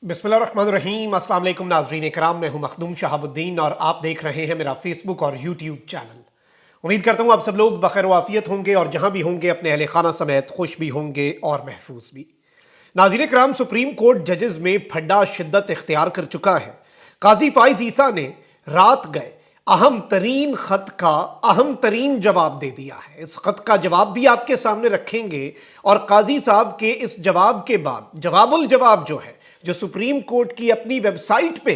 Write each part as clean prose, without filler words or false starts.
बिस्मिल्लाहिर्रहमानिर्रहीम। अस्सलाम वालेकुम नाज़रीन इकराम, मैं हूं मखदूम शहाबुद्दीन और आप देख रहे हैं मेरा फेसबुक और यूट्यूब चैनल। उम्मीद करता हूं आप सब लोग बखैर वाफियत होंगे और जहां भी होंगे अपने अहले खाना समेत खुश भी होंगे और महफूज भी। नाज़रीन इकराम, सुप्रीम कोर्ट जजेस में फड्डा शिद्दत इख्तियार कर चुका है। काजी फाइज ईसा ने रात गए अहम तरीन खत का अहम तरीन जवाब दे दिया है। इस खत का जवाब भी आपके सामने रखेंगे और काजी साहब के इस जवाब के बाद जवाबुल जवाब जो है, जो सुप्रीम कोर्ट की अपनी वेबसाइट पे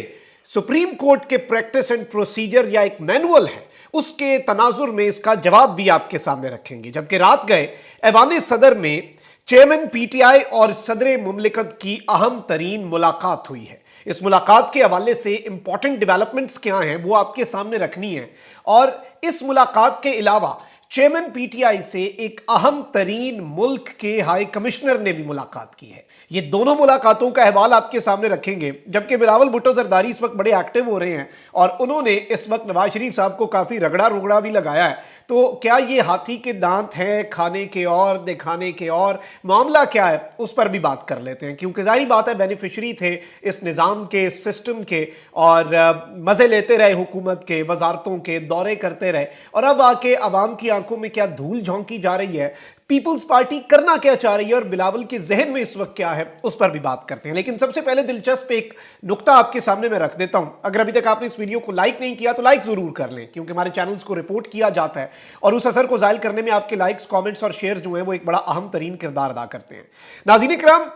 सुप्रीम कोर्ट के प्रैक्टिस एंड प्रोसीजर या एक मैनुअल है, उसके तनाजुर में इसका जवाब भी आपके सामने रखेंगे। जबकि रात गए ऐवान सदर में चेयरमैन पीटीआई और सदर मुमलिकत की अहम तरीन मुलाकात हुई है। इस मुलाकात के हवाले से इंपॉर्टेंट डेवलपमेंट्स क्या हैं वो आपके सामने रखनी है। और इस मुलाकात के अलावा चेयरमैन पीटीआई से एक अहम तरीन मुल्क के हाई कमिश्नर ने भी मुलाकात की है। ये दोनों मुलाकातों का अहवाल आपके सामने रखेंगे। जबकि बिलावल भुट्टो जरदारी इस वक्त बड़े एक्टिव हो रहे हैं और उन्होंने इस वक्त नवाज शरीफ साहब को काफ़ी रगड़ा रुगड़ा भी लगाया है। तो क्या ये हाथी के दांत हैं, खाने के और दिखाने के और, मामला क्या है उस पर भी बात कर लेते हैं। क्योंकि जाहिर बात है बेनिफिशरी थे इस निज़ाम के, इस सिस्टम के, और मज़े लेते रहे, हुकूमत के, वजारतों के दौरे करते रहे, और अब आके अवाम की आंखों में क्या धूल झोंकी जा रही है, पीपल्स पार्टी करना क्या चाह रही है और बिलावल के जहन में इस वक्त क्या है, उस पर भी बात करते हैं। लेकिन सबसे पहले दिलचस्प एक नुक्ता आपके सामने मैं रख देता हूं। अगर अभी तक आपने इस वीडियो को लाइक नहीं किया तो लाइक जरूर कर लें, क्योंकि हमारे चैनल्स को रिपोर्ट किया जाता है और उस असर को जाहिर करने में आपके लाइक्स, कमेंट्स और शेयर्स जो हैं वो एक बड़ा अहम तरीन किरदार अदा करते हैं। नाज़रीन इकराम,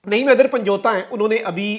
नईम हैदर पंजोता हैं, उन्होंने अभी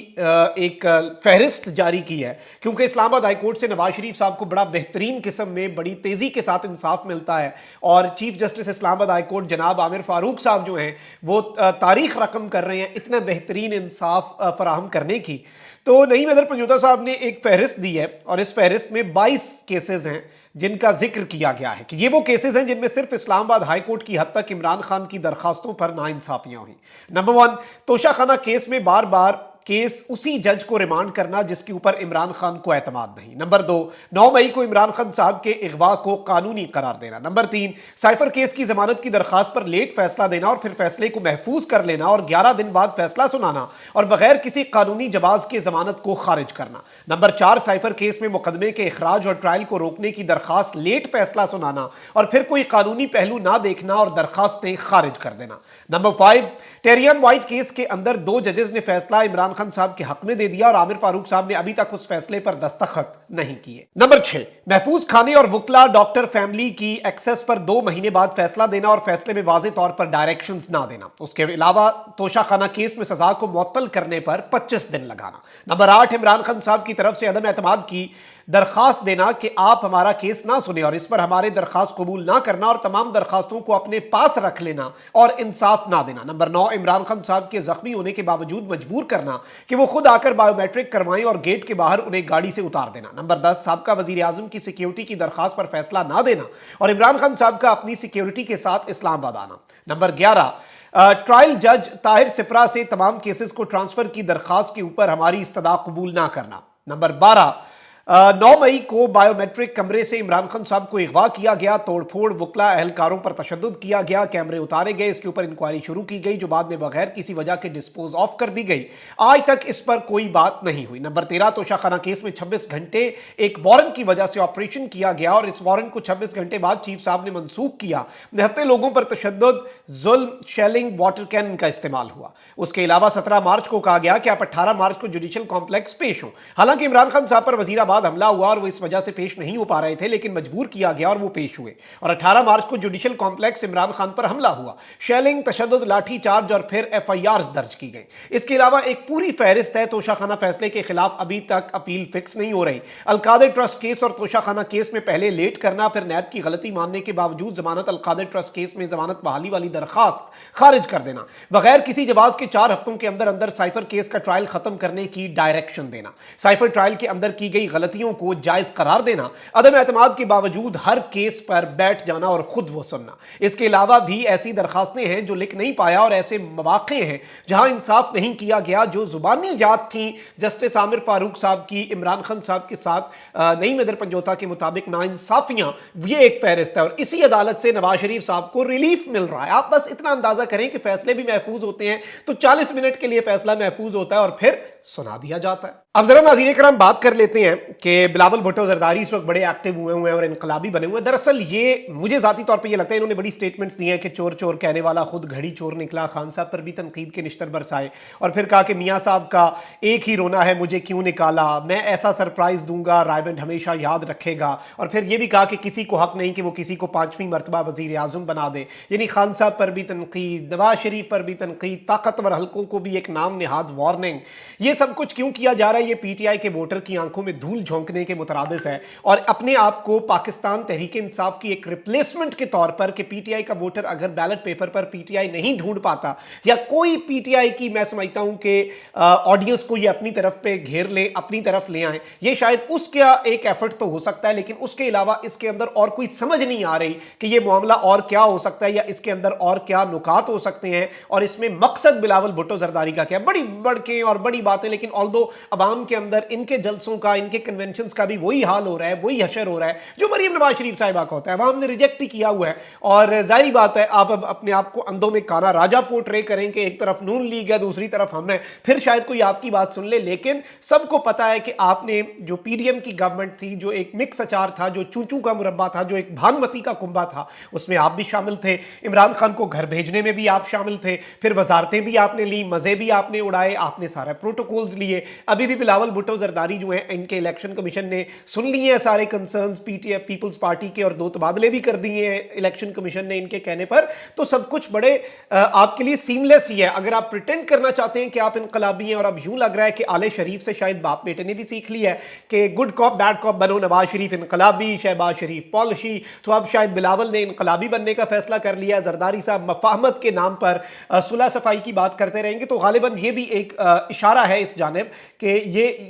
एक फहरिस्त जारी की है। क्योंकि इस्लामाबाद हाई कोर्ट से नवाज शरीफ साहब को बड़ा बेहतरीन किस्म में बड़ी तेज़ी के साथ इंसाफ मिलता है और chief justice Islamabad high court जनाब आमिर फारूक साहब जो हैं वो तारीख रकम कर रहे हैं इतना बेहतरीन इंसाफ फराहम करने की। तो नईम हैदर पंजोता साहब ने एक फहरिस्त दी है और इस फहरिस्त में 22 केसेस हैं जिनका जिक्र किया गया है कि ये वो केसेस हैं जिनमें सिर्फ इस्लामाबाद हाई कोर्ट की हद तक इमरान खान की दरखास्तों पर नाइंसाफियां हुई। नंबर 1, तोशाखाना केस में बार बार केस उसी जज को रिमांड करना जिसके ऊपर इमरान खान को एतमाद नहीं। नंबर 2, 9 मई को इमरान खान साहब के अगवा को कानूनी करार देना। नंबर 3, साइफर केस की जमानत की दरखास्त पर लेट फैसला देना और फिर फैसले को महफूज कर लेना और 11 दिन बाद फैसला सुनाना और बगैर किसी कानूनी जवाज के जमानत को खारिज करना। नंबर 4, साइफर केस में मुकदमे के इखराज और ट्रायल को रोकने की दरखास्त, लेट फैसला सुनाना और फिर कोई कानूनी पहलू ना देखना और दरखास्तें खारिज कर देना। नंबर 5, टेरियन वाइट केस के अंदर 2 जजेस ने फैसला इमरान खान साहब के हक में दे दिया और आमिर फारूक साहब ने अभी तक उस फैसले पर दस्तखत नहीं किए। नंबर 6, महफूज खाने और वकला डॉक्टर फैमिली की एक्सेस पर 2 महीने बाद फैसला देना और फैसले में वाज़ेह तौर पर डायरेक्शंस ना देना। उसके अलावा तोशाखाना केस में सजा को मुअत्तल करने पर 25 दिन लगाना। नंबर 8, इमरान खान साहब की तरफ से अदम एतमाद की दरखास्त देना कि आप हमारा केस ना सुने और इस पर हमारे दरखास्त कबूल ना करना और तमाम दरखास्तों को अपने पास रख लेना और इंसाफ ना देना। नंबर 9, इमरान खान साहब के जख्मी होने के बावजूद मजबूर करना कि वो खुद आकर बायोमेट्रिक करवाएं और गेट के बाहर उन्हें गाड़ी से उतार देना। नंबर 10, साबका वजीर आजम की सिक्योरिटी की दरखास्त पर फैसला ना देना और इमरान खान साहब का अपनी सिक्योरिटी के साथ इस्लामाबाद आना। नंबर 11, ट्रायल जज ताहिर सिपरा से तमाम केसेस को ट्रांसफर की दरखास्त के ऊपर हमारी इस्तदा कबूल ना करना। नंबर 12, 9 मई को बायोमेट्रिक कमरे से इमरान खान साहब को अगवा किया गया, तोड़फोड़, वकला अहलकारों पर तशद्दुद किया गया, कैमरे उतारे गए, इसके ऊपर इंक्वायरी शुरू की गई जो बाद में बगैर किसी वजह के डिस्पोज ऑफ कर दी गई। आज तक इस पर कोई बात नहीं हुई। नंबर 13, तोशाखाना केस में 26 घंटे एक वारंट की वजह से ऑपरेशन किया गया और इस वारंट को 26 घंटे बाद चीफ साहब ने मनसूख किया। निहत्ते लोगों पर तशद्दुद, जुल्म, शेलिंग, वाटर कैनन का इस्तेमाल हुआ। उसके अलावा 17 मार्च को कहा गया कि आप 18 मार्च को जुडिशियल कॉम्प्लेक्स पेश हो। हालांकि इमरान खान साहब पर वजीराबाद हमला हुआ और वो इस वजह से पेश नहीं हो पा रहे थे, लेकिन मजबूर किया गया और वो पेश हुए और 18 मार्च को जुडिशियल कॉम्प्लेक्स इमरान खान पर हमला हुआ। शेलिंग, तशद्दुद, लाठी चार्ज और फिर एफआईआर दर्ज की गई। इसके अलावा एक पूरी फहरिस्त है। तोशाखाना फैसले के खिलाफ अभी तक अपील फिक्स नहीं हो रही। अलकादर ट्रस्ट केस और तोशाखाना केस में पहले लेट करना, फिर नैब की गलती मानने के बावजूद जमानत, अलकादर ट्रस्ट केस में जमानत बहाली वाली दरखास्त खारिज कर देना, बगैर किसी जवाब के 4 हफ्तों के अंदर अंदर साइफर केस का ट्रायल खत्म करने की डायरेक्शन देना, साइफर ट्रायल के अंदर की गई गलती गलतियों को जायज करार देना, अदम एतमाद के बावजूद हर केस पर बैठ जाना और खुद वो सुनना। इसके अलावा भी ऐसी दरखास्तें हैं जो लिख नहीं पाया और ऐसे मौके हैं जहां इंसाफ नहीं किया गया, जो जुबानी याद थी जस्टिस आमिर फारूक साहब की इमरान खान साहब के साथ नईम अदर पंजोता के मुताबिक नाइंसाफियां, ये एक फहरिस्त है। और इसी अदालत से नवाज शरीफ साहब को रिलीफ मिल रहा है। आप बस इतना अंदाजा करें कि फैसले भी महफूज होते हैं तो 40 मिनट के लिए फैसला महफूज होता है और फिर सुना दिया जाता है। अब जरा नाज़रीन करम बात कर लेते हैं कि बिलावल भुट्टो जरदारी इस वक्त बड़े एक्टिव हुए हैं और इनकलाबी बने हुए हैं। दरअसल ये मुझे ज़ाती तौर पे ये लगता है इन्होंने बड़ी स्टेटमेंट्स दी हैं कि चोर चोर कहने वाला खुद घड़ी चोर निकला। खान साहब पर भी तनकीद के निश्तर बरसाए और फिर कहा कि मियाँ साहब का एक ही रोना है, मुझे क्यों निकाला, मैं ऐसा सरप्राइज दूंगा, रायबंड हमेशा याद रखेगा। और फिर ये भी कहा कि किसी को हक नहीं कि वो किसी को 5वीं मरतबा वज़ीर आज़म बना दे। यानी खान साहब पर भी तनकीद, नवाज शरीफ पर भी तनकीद, ताकतवर हल्कों को भी एक नाम निहाद वार्निंग। ये सब कुछ क्यों किया जा रहा है? ये पीटीआई के वोटर की आंखों में धूल झोंकने के मुतरादिफ है और अपने आप को पाकिस्तान तहरीक इंसाफ की एक रिप्लेसमेंट के तौर पर कि पीटीआई का वोटर अगर बैलेट पेपर पर पीटीआई नहीं ढूंढ पाता या कोई पीटीआई की, मैं समझता हूं कि ऑडियंस को ये अपनी तरफ पे घेर ले, अपनी तरफ ले आए, ये शायद उसका एक एफर्ट तो हो सकता है, लेकिन उसके अलावा इसके अंदर और कोई समझ नहीं आ रही कि ये मामला और क्या हो सकता है या इसके अंदर और क्या नुकात हो सकते हैं और इसमें मकसद बिलावल भुट्टो जरदारी का क्या। बड़ी बढ़के और बड़ी बातें, लेकिन ऑल्दो अवाम के अंदर इनके जलसों का, इनके कन्वेंशंस का भी वही हाल हो रहा है, वही हशर हो रहा है जो मरीम नवाज शरीफ साहिबा का होता है। अवाम ने रिजेक्ट ही किया हुआ है और जाहिर बात है आप अब अपने आप को अंधों में काना राजा पोर्ट्रे करें कि एक तरफ नून लीग है, दूसरी तरफ हम हैं, फिर शायद कोई आपकी बात सुन ले। लेकिन सबको पता है कि आपने जो पीडीएम की गवर्नमेंट थी, जो एक मिक्स अचार था, जो चूचू का मुरब्बा था, जो एक भानमती का कुंबा था, उसमें आप भी शामिल थे। इमरान खान को घर भेजने में भी आप शामिल थे, फिर वजारतें भी आपने ली, मजे भी आपने उड़ाए, आपने सारे प्रोटोकॉल्स लिए। अभी भी बिलावल भुट्टो जरदारी जो है, इनके इलेक्शन कमीशन ने सुन लिए हैं सारे कंसर्न्स पीपल्स पार्टी के और 2 तबादले भी कर दिए हैं इलेक्शन कमीशन ने इनके कहने पर। तो सब कुछ बड़े आपके लिए सीमलेस ही है। अगर आप प्रिटेंड करना चाहते हैं कि आप इनकलाबी हैं और अब यूं लग रहा है कि आले शरीफ से शायद बाप बेटे ने भी सीख लिया है कि गुड कॉप बैड कॉप बनो, नवाज शरीफ इनकलाबी, शहबाज शरीफ पॉलिशी, तो अब शायद बिलावल ने इनकलाबी बनने का फैसला कर लिया। जरदारी साहब मफाहमत के नाम पर सुलह सफाई की बात करते रहेंगे, तो गालिबन ये भी एक इशारा है इस जानिब कि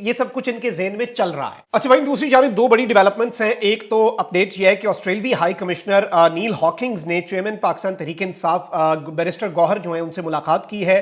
ये सब कुछ इनके ज़हन में चल रहा है। अच्छा भाई, दूसरी जानिब 2 बड़ी डेवलपमेंट्स हैं। एक तो अपडेट यह है कि ऑस्ट्रेलियाई हाई कमिश्नर नील हॉकिंग्स ने चेयरमैन पाकिस्तान तहरीक इंसाफ बैरिस्टर गौहर जो है उनसे मुलाकात की है।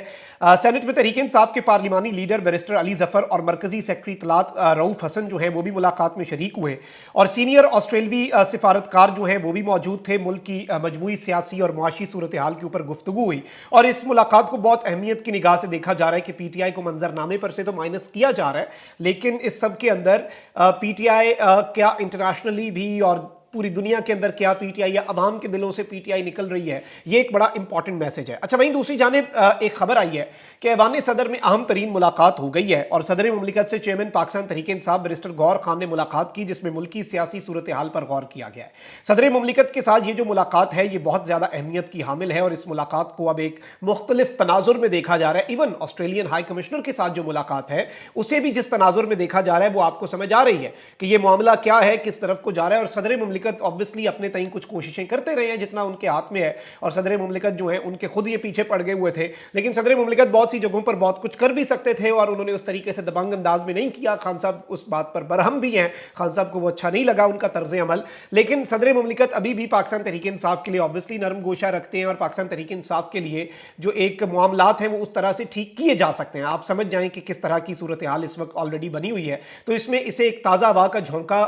सेनेट में तहरीक इंसाफ के पार्लिमानी लीडर बैरिस्टर अली जफर और मरकजी सेक्रेटरी इत्तलात रऊफ हसन जो है वो भी मुलाकात में शरीक हुए और सीनियर ऑस्ट्रेलियाई सिफारतकार जो है वो भी मौजूद थे। मुल्क की मजमूई सियासी और मुआशी सूरत हाल के ऊपर गुफ्तगू हुई और इस मुलाकात को बहुत अहमियत की निगाह से देखा जा रहा है कि पीटीआई को मंजरनामे पर से तो माइनस किया जा रहा है, लेकिन इस सब के अंदर पीटीआई क्या इंटरनेशनली भी और पूरी दुनिया के अंदर क्या पीटीआई या अवाम के दिलों से पीटीआई निकल रही है, ये एक बड़ा इंपॉर्टेंट मैसेज है। अच्छा वहीं दूसरी जानिब एक खबर आई है कि ऐवान सदर में अहम तरीन मुलाकात हो गई है और सदर मुमलिकत से चेयरमैन पाकिस्तान तहरीक इंसाफ बैरिस्टर गौहर खान ने मुलाकात की, जिसमें मुल्की सियासी सूरत हाल पर गौर किया गया है। सदर मुमलिकत के साथ ये जो मुलाकात है ये बहुत ज्यादा अहमियत की हामिल है और इस मुलाकात को अब एक मुख्तलिफ तनाजुर में देखा जा रहा है। इवन ऑस्ट्रेलियन हाई कमिश्नर के साथ जो मुलाकात है उसे भी जिस तनाजुर में देखा जा रहा है वो आपको समझ आ रही है कि ये मामला क्या है, किस तरफ को जा रहा है। और सदर मुमलिकत ऑब्वियसली अपने तई कुछ कोशिशें करते रहे हैं जितना उनके हाथ में है और सदर मुमलिकत जो है उनके खुद ये पीछे पड़ गए हुए थे, लेकिन सदर मुमलिकत बहुत सी जगहों पर बहुत कुछ कर भी सकते थे और उन्होंने उस तरीके से दबंग अंदाज में नहीं किया। खान साहब उस बात पर बरहम भी हैं, खान साहब को वो अच्छा नहीं लगा उनका तर्ज अमल, लेकिन सदर मुमलिकत अभी भी पाकिस्तान तहरीक इंसाफ के लिए ऑब्वियसली नरम गोशा रखते हैं और पाकिस्तान तहरीक इंसाफ के लिए जो एक मामलात हैं वो उस तरह से ठीक किए जा सकते हैं। आप समझ जाएं कि किस तरह की सूरत हाल इस वक्त ऑलरेडी बनी हुई है, तो इसमें इसे एक ताज़ा हवा का झोंका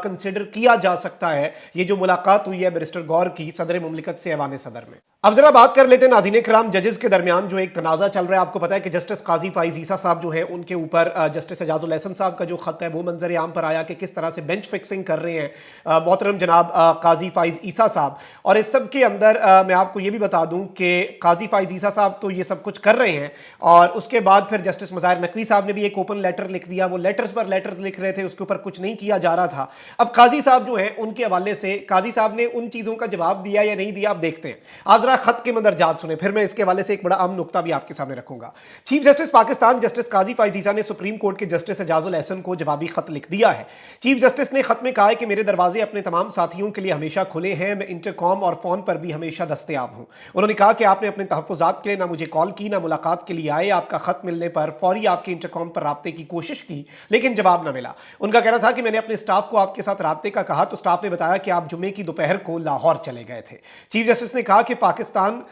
कंसिडर किया जा सकता है। ये जो मुलाकात हुई है बैरिस्टर गौहर की सदर मुमलिकत से ऐवान सदर में। अब जरा बात कर लेते हैं नाज़रीन किराम, जजेस के दरमियान जो एक तनाज़ा चल रहा है। आपको पता है कि जस्टिस काजी फाइज ईसा साहब जो है उनके ऊपर जस्टिस एजाजुल एहसन साहब का जो खत है वो मंजर आम पर आया कि किस तरह से बेंच फिक्सिंग कर रहे हैं मोहतरम जनाब काजी फाइज ईसा साहब। और इस सब के अंदर मैं आपको ये भी बता दूं कि काजी फाइज ईसा साहब तो ये सब कुछ कर रहे हैं और उसके बाद फिर जस्टिस मज़ाहिर नकवी साहब ने भी एक ओपन लेटर लिख दिया। वो लेटर्स पर लेटर लिख रहे थे, उसके ऊपर कुछ नहीं किया जा रहा था। अब काजी साहब जो है के हवाले से काजी साहब ने उन चीज़ों का जवाब दिया या नहीं दिया, आप देखते हैं। आप जरा खत के मंदरजात सुने, फिर मैं इसके हवाले से एक बड़ा अहम नुक्ता भी आपके सामने रखूंगा। चीफ जस्टिस पाकिस्तान जस्टिस काजी फाइज ईसा ने सुप्रीम कोर्ट के जस्टिस एजाजुल एहसन को जवाबी खत लिख दिया है। चीफ जस्टिस ने खत में कहा है कि मेरे दरवाजे अपने तमाम साथियों के लिए हमेशा खुले हैं, मैं इंटरकॉम और फोन पर भी हमेशा दस्तयाब हूं। उन्होंने कहा कि आपने अपने तहफ़्फ़ुज़ात के लिए ना मुझे कॉल की, ना मुलाकात के लिए आए। आपका खत मिलने पर फौरी आपके इंटरकॉम पर राब्ते की कोशिश की, लेकिन जवाब ना मिला। उनका कहना था कि मैंने अपने स्टाफ को आपके साथ राब्ते का कहा तो स्टाफ ने बताया कि आप जुमे की दोपहर को लाहौर चले गए थे। चीफ जस्टिस ने कहा कि पाकिस्तान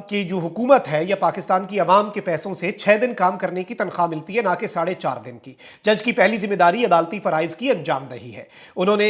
की जो हुकूमत है या पाकिस्तान की आवाम के पैसों से 6 दिन काम करने की तनख्वाह मिलती है, ना कि 4.5 दिन की। जज की पहली जिम्मेदारी अदालती फराइज की अंजामदही है। उन्होंने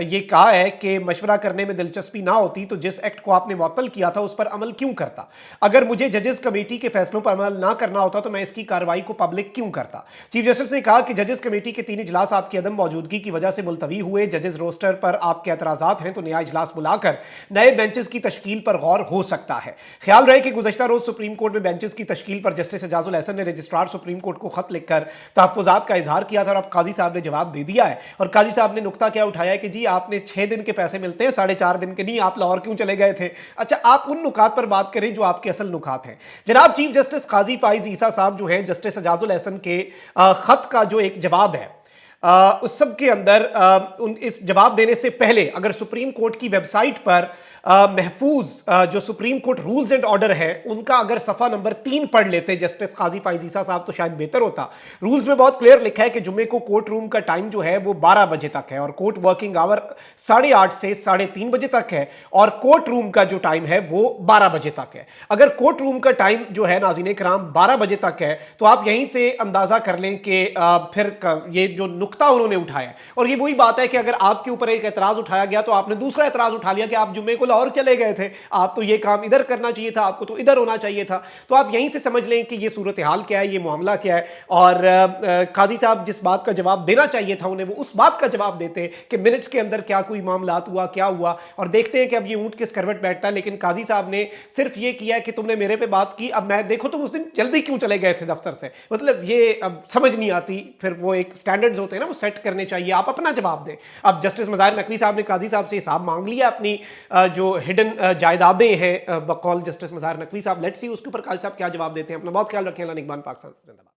ये कहा है कि मशवरा करने में दिलचस्पी ना होती तो जिस एक्ट को आपने मुअत्तल किया था उस पर अमल क्यों करता। अगर मुझे जजेस कमेटी के फैसलों पर अमल ना करना होता तो मैं इसकी कार्रवाई को पब्लिक क्यों करता। चीफ जस्टिस ने कहा कि जजेस कमेटी के 3 इजलास आपकी अदम मौजूदगी की वजह से मुलतवी हुए। जजेस रोस्टर पर आपके एतराजात हैं तो नया इजलास बुलाकर नए बेंचेस की तश्कील पर गौर हो सकता है। ख्याल रहे कि गुज़श्ता रोज सुप्रीम कोर्ट में बेंचेस की तश्कील पर जस्टिस एजाजुल एहसन ने रजिस्ट्रार सुप्रीम कोर्ट को खत लिखकर तहफ़्फ़ुज़ात का इजहार किया था और अब काजी साहब ने जवाब दे दिया है। और काजी साहब ने नुक्ता क्या उठाया है कि जी आपने 6 दिन के पैसे मिलते हैं, 4.5 दिन के नहीं, आप लाहौर क्यों चले गए थे। अच्छा, आप उन नुकात पर बात करें जो आपके असल नुकात हैं। जनाब चीफ जस्टिस काजी फाइज ईसा साहब जो हैं जस्टिस एजाजुल एहसन के खत का जो एक जवाब है, उस सब के अंदर इस जवाब देने से पहले अगर सुप्रीम कोर्ट की वेबसाइट पर महफूज जो supreme court rules and order है उनका अगर सफ़ा नंबर 3 पढ़ लेते जस्टिस काजी फाइज ईसा साहब तो शायद बेहतर होता। रूल्स में बहुत क्लियर लिखा है कि जुम्मे को कोर्ट रूम का टाइम जो है वो 12 बजे तक है और कोर्ट वर्किंग आवर 8:30 से 3:30 बजे तक है और कोर्ट रूम का जो टाइम है वो 12 बजे तक है। अगर कोर्ट रूम का टाइम जो है नाज़रीन कराम 12 बजे तक है तो आप यहीं से अंदाजा कर लें कि फिर ये जो नुक्ता उन्होंने उठाया, और ये वही बात है कि अगर आपके ऊपर एक एतराज उठाया गया तो आपने दूसरा एतराज उठा लिया कि आप जुम्मे को लाहौर चले गए थे, आप तो ये काम इधर करना चाहिए था, आपको तो इधर होना चाहिए था। तो आप यहीं से समझ लें कि ये सूरत हाल क्या है, ये मामला क्या है। और काजी साहब जिस बात का जवाब देना चाहिए था उन्हें, वो उस बात का जवाब देते कि मिनट्स के अंदर क्या कोई मामलात हुआ, क्या हुआ। और देखते हैं कि अब ये ऊंट किस करवट बैठता है। लेकिन काजी साहब ने सिर्फ ये किया कि तुमने मेरे पे बात की, अब मैं देखो तुम उस दिन जल्दी क्यों चले गए थे दफ्तर से। मतलब ये अब समझ नहीं आती। फिर वो एक स्टैंडर्ड्स होते हैं ना, वो सेट करने चाहिए, आप अपना जवाब दें। अब जस्टिस मज़ाहिर नकवी साहब ने काजी साहब से हिसाब मांग लिया अपनी जो हिडन जायदादें हैं बकौल जस्टिस मज़ाहिर नकवी साहब। लेट्स सी उसके ऊपर काजी साहब क्या जवाब देते हैं। अपना बहुत ख्याल रखें। अल्लाह निगहबान। पाकिस्तान जिंदाबाद।